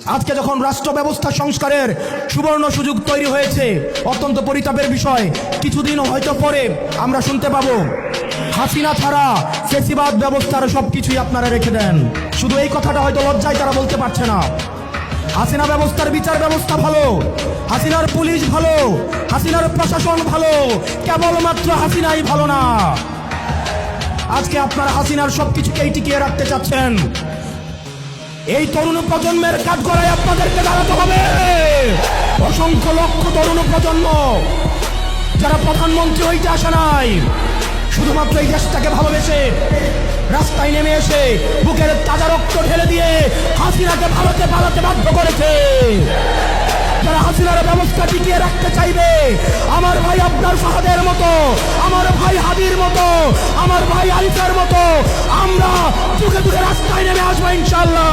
আজকে যখন রাষ্ট্র ব্যবস্থা সংস্কারের সুবর্ণ সুযোগ তৈরি হয়েছে, অত্যন্ত পরিতাপের বিষয়, কিছুদিন হয়তো পরে আমরা শুনতে পাবো হাসিনা ছাড়া ফ্যাসিবাদ ব্যবস্থার সবকিছুই আপনারা রেখে দেন। শুধু এই কথাটা হয়তো লজ্জায় তারা বলতে পারছে না। হাসিনা ব্যবস্থার বিচার ব্যবস্থা ভালো, হাসিনার পুলিশ ভালো, হাসিনার প্রশাসন ভালো, কেবলমাত্র হাসিনাই ভালো না। আজকে আপনারা হাসিনার সবকিছুকেই টিকিয়ে রাখতে চাচ্ছেন। এই তরুণ প্রজন্মের কাঠগড়ায় আপনাদেরকে দাঁড়াতে হবে। অসংখ্য লক্ষ তরুণ প্রজন্ম যারা প্রধানমন্ত্রী হইতে আসে নাই, শুধুমাত্র এই দেশটাকে ভালোবেসে রাস্তায় নেমে এসে বুকের তাজা রক্ত ঢেলে দিয়ে হাসিনাকে ভারতে পালাতে বাধ্য করেছে। যারা হাসিনার ব্যবস্থা টিকিয়ে রাখতে চাইবে, আমার ভাই আপনার ফাহাদের মতো, আমার ভাই হাদির মতো, আমার ভাই আরিফের মতো আমরা যুগে যুগে রাস্তায় নেমে আসবো ইনশাআল্লাহ।